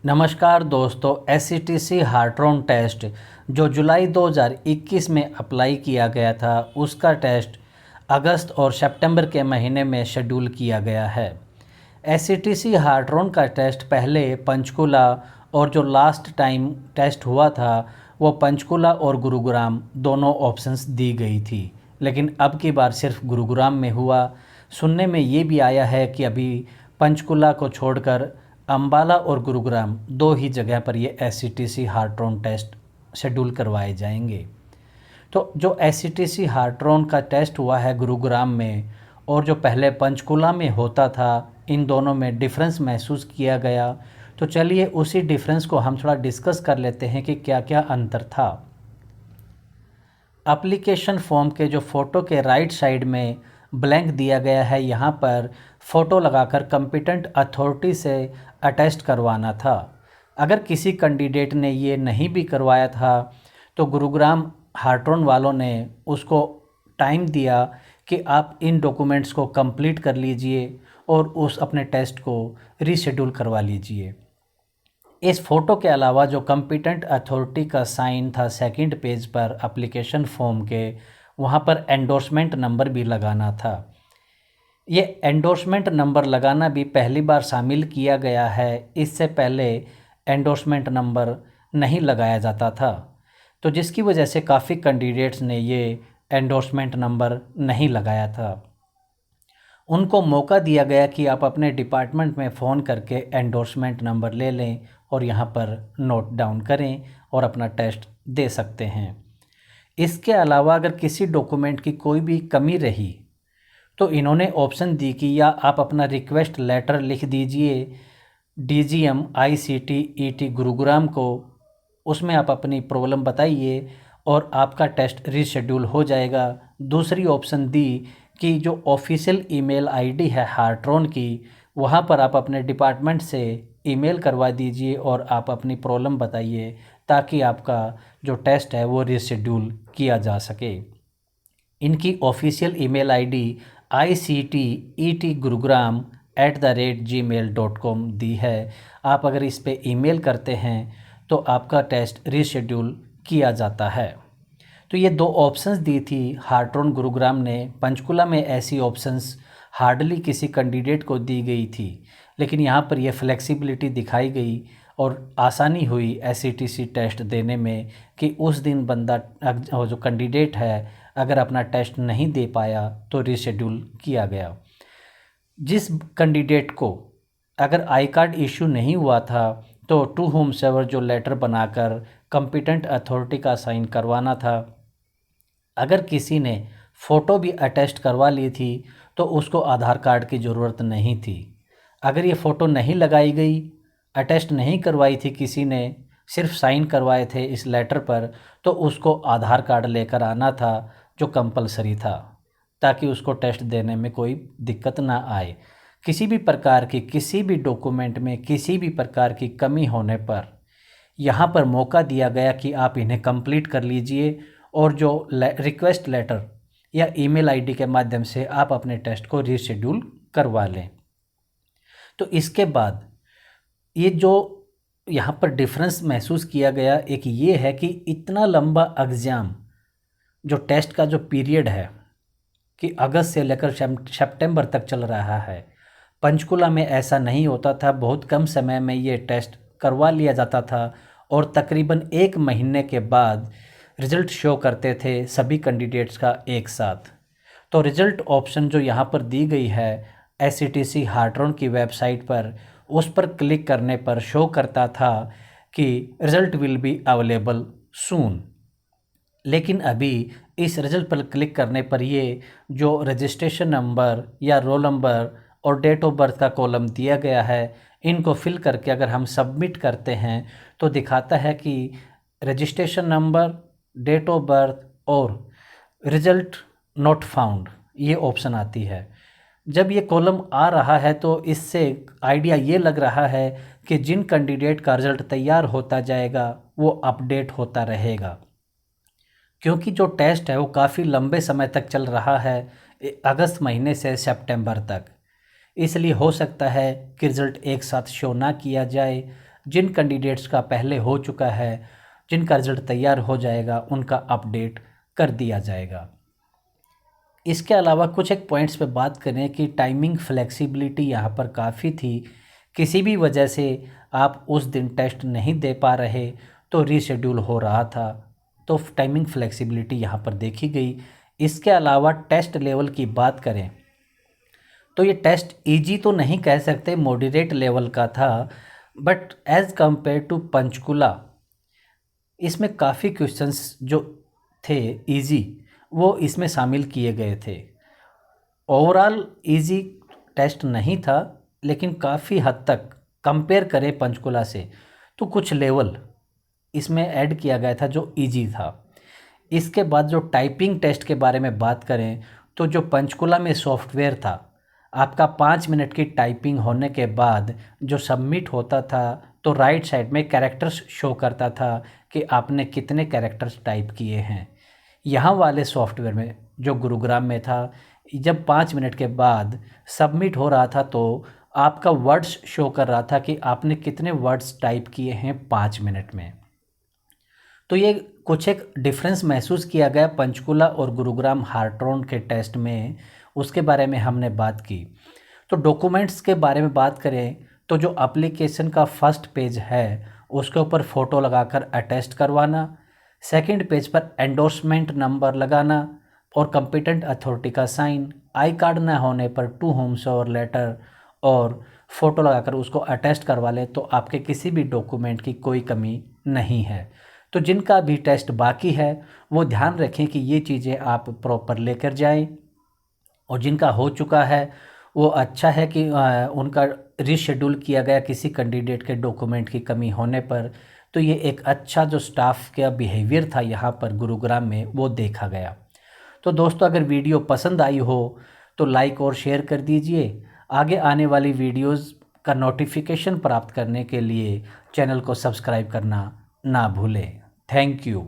नमस्कार दोस्तों, एससीटीसी हार्ट्रॉन टेस्ट जो जुलाई 2021 में अप्लाई किया गया था उसका टेस्ट अगस्त और सितंबर के महीने में शेड्यूल किया गया है। एससीटीसी हार्ट्रॉन का टेस्ट पहले पंचकुला और जो लास्ट टाइम टेस्ट हुआ था वो पंचकुला और गुरुग्राम दोनों ऑप्शंस दी गई थी, लेकिन अब की बार सिर्फ गुरुग्राम में हुआ। सुनने में ये भी आया है कि अभी पंचकुला को छोड़कर अंबाला और गुरुग्राम दो ही जगह पर ये एससीटीसी हार्ट्रॉन टेस्ट शेड्यूल करवाए जाएंगे। तो जो एससीटीसी हार्ट्रॉन का टेस्ट हुआ है गुरुग्राम में और जो पहले पंचकुला में होता था, इन दोनों में डिफरेंस महसूस किया गया। तो चलिए उसी डिफरेंस को हम थोड़ा डिस्कस कर लेते हैं कि क्या क्या अंतर था। एप्लीकेशन फॉर्म के जो फ़ोटो के राइट साइड में ब्लैंक दिया गया है, यहाँ पर फ़ोटो लगाकर कॉम्पिटेंट अथॉरिटी से अटेस्ट करवाना था। अगर किसी कैंडिडेट ने ये नहीं भी करवाया था तो गुरुग्राम हार्ट्रॉन वालों ने उसको टाइम दिया कि आप इन डॉक्यूमेंट्स को कंप्लीट कर लीजिए और उस अपने टेस्ट को रीशेड्यूल करवा लीजिए। इस फ़ोटो के अलावा जो कॉम्पिटेंट अथॉरिटी का साइन था सेकंड पेज पर एप्लीकेशन फॉर्म के, वहाँ पर एंडोर्समेंट नंबर भी लगाना था। ये एंडोर्समेंट नंबर लगाना भी पहली बार शामिल किया गया है। इससे पहले एंडोर्समेंट नंबर नहीं लगाया जाता था, तो जिसकी वजह से काफ़ी कैंडिडेट्स ने ये एंडोर्समेंट नंबर नहीं लगाया था। उनको मौका दिया गया कि आप अपने डिपार्टमेंट में फ़ोन करके एंडोर्समेंट नंबर ले लें और यहाँ पर नोट डाउन करें और अपना टेस्ट दे सकते हैं। इसके अलावा अगर किसी डॉक्यूमेंट की कोई भी कमी रही तो इन्होंने ऑप्शन दी कि या आप अपना रिक्वेस्ट लेटर लिख दीजिए डीजीएम आईसीटी गुरुग्राम को, उसमें आप अपनी प्रॉब्लम बताइए और आपका टेस्ट रीशेड्यूल हो जाएगा। दूसरी ऑप्शन दी कि जो ऑफिशियल ईमेल आईडी है हार्ट्रॉन की, वहाँ पर आप अपने डिपार्टमेंट से ईमेल करवा दीजिए और आप अपनी प्रॉब्लम बताइए ताकि आपका जो टेस्ट है वो रीशेड्यूल किया जा सके। इनकी official email ID ICTET gurugram@gmail.com दी है। आप अगर इस पे ईमेल करते हैं तो आपका टेस्ट रीशेड्यूल किया जाता है। तो ये दो ऑप्शंस दी थी हार्ट्रॉन गुरुग्राम ने। पंचकुला में ऐसी ऑप्शंस हार्डली किसी कैंडिडेट को दी गई थी, लेकिन यहाँ पर यह फ्लेक्सिबिलिटी दिखाई गई और आसानी हुई एससीटीसी टेस्ट देने में कि उस दिन बंदा जो कैंडिडेट है अगर अपना टेस्ट नहीं दे पाया तो रीशेड्यूल किया गया। जिस कैंडिडेट को अगर आई कार्ड इशू नहीं हुआ था तो टू होम सर्वर जो लेटर बनाकर कॉम्पिटेंट अथॉरिटी का साइन करवाना था। अगर किसी ने फ़ोटो भी अटेस्ट करवा ली थी तो उसको आधार कार्ड की ज़रूरत नहीं थी। अगर ये फ़ोटो नहीं लगाई गई, अटेस्ट नहीं करवाई थी किसी ने, सिर्फ साइन करवाए थे इस लेटर पर, तो उसको आधार कार्ड लेकर आना था जो कंपलसरी था, ताकि उसको टेस्ट देने में कोई दिक्कत ना आए। किसी भी प्रकार की किसी भी डॉक्यूमेंट में किसी भी प्रकार की कमी होने पर यहाँ पर मौका दिया गया कि आप इन्हें कंप्लीट कर लीजिए और जो रिक्वेस्ट लेटर या ईमेल आईडी के माध्यम से आप अपने टेस्ट को रीशेड्यूल करवा लें। तो इसके बाद ये जो यहाँ पर डिफरेंस महसूस किया गया, एक ये है कि इतना लंबा एग्ज़ाम जो टेस्ट का जो पीरियड है कि अगस्त से लेकर सितंबर तक चल रहा है, पंचकुला में ऐसा नहीं होता था। बहुत कम समय में ये टेस्ट करवा लिया जाता था और तकरीबन 1 महीने के बाद रिज़ल्ट शो करते थे सभी कैंडिडेट्स का एक साथ। तो रिज़ल्ट ऑप्शन जो यहाँ पर दी गई है एससीटीसी हार्ट्रॉन की वेबसाइट पर, उस पर क्लिक करने पर शो करता था कि रिज़ल्ट विल बी अवेलेबल सून। लेकिन अभी इस रिज़ल्ट पर क्लिक करने पर ये जो रजिस्ट्रेशन नंबर या रोल नंबर और डेट ऑफ बर्थ का कॉलम दिया गया है, इनको फिल करके अगर हम सबमिट करते हैं तो दिखाता है कि registration number, date of birth और रिज़ल्ट नॉट फाउंड, ये ऑप्शन आती है। जब ये कॉलम आ रहा है तो इससे आइडिया ये लग रहा है कि जिन कैंडिडेट का रिज़ल्ट तैयार होता जाएगा वो अपडेट होता रहेगा, क्योंकि जो टेस्ट है वो काफ़ी लंबे समय तक चल रहा है, अगस्त महीने से सितंबर तक। इसलिए हो सकता है कि रिज़ल्ट एक साथ शो ना किया जाए। जिन कैंडिडेट्स का पहले हो चुका है, जिनका रिज़ल्ट तैयार हो जाएगा, उनका अपडेट कर दिया जाएगा। इसके अलावा कुछ एक पॉइंट्स पे बात करें कि टाइमिंग फ्लेक्सिबिलिटी यहाँ पर काफ़ी थी। किसी भी वजह से आप उस दिन टेस्ट नहीं दे पा रहे तो रीशेड्यूल हो रहा था, तो टाइमिंग फ्लेक्सिबिलिटी यहाँ पर देखी गई। इसके अलावा टेस्ट लेवल की बात करें तो ये टेस्ट इजी तो नहीं कह सकते, मॉडरेट लेवल का था, but as compare to Panchkula इसमें काफ़ी क्वेश्चंस जो थे इजी वो इसमें शामिल किए गए थे। ओवरऑल इजी टेस्ट नहीं था, लेकिन काफ़ी हद तक कंपेयर करें पंचकुला से तो कुछ लेवल इसमें ऐड किया गया था जो इजी था। इसके बाद जो टाइपिंग टेस्ट के बारे में बात करें तो जो पंचकुला में सॉफ्टवेयर था, आपका 5 मिनट की टाइपिंग होने के बाद जो सबमिट होता था तो राइट साइड में कैरेक्टर्स शो करता था कि आपने कितने कैरेक्टर्स टाइप किए हैं। यहाँ वाले सॉफ्टवेयर में जो गुरुग्राम में था, जब 5 मिनट के बाद सबमिट हो रहा था तो आपका वर्ड्स शो कर रहा था कि आपने कितने वर्ड्स टाइप किए हैं 5 मिनट में। तो ये कुछ एक डिफरेंस महसूस किया गया पंचकुला और गुरुग्राम हार्ट्रॉन के टेस्ट में, उसके बारे में हमने बात की। तो डॉक्यूमेंट्स के बारे में बात करें तो जो एप्लीकेशन का फर्स्ट पेज है उसके ऊपर फ़ोटो लगाकर अटेस्ट करवाना, सेकंड पेज पर एंडोर्समेंट नंबर लगाना और कंपिटेंट अथॉरिटी का साइन, आई कार्ड ना होने पर टू होम्स और लेटर और फ़ोटो लगाकर उसको अटेस्ट करवा ले तो आपके किसी भी डॉक्यूमेंट की कोई कमी नहीं है। तो जिनका भी टेस्ट बाकी है वो ध्यान रखें कि ये चीज़ें आप प्रॉपर लेकर जाएं, और जिनका हो चुका है वो अच्छा है कि उनका रीशेड्यूल किया गया किसी कैंडिडेट के डॉक्यूमेंट की कमी होने पर। तो ये एक अच्छा जो स्टाफ का बिहेवियर था यहाँ पर गुरुग्राम में वो देखा गया। तो दोस्तों, अगर वीडियो पसंद आई हो तो लाइक और शेयर कर दीजिए। आगे आने वाली वीडियोस का नोटिफिकेशन प्राप्त करने के लिए चैनल को सब्सक्राइब करना ना भूलें। Thank you.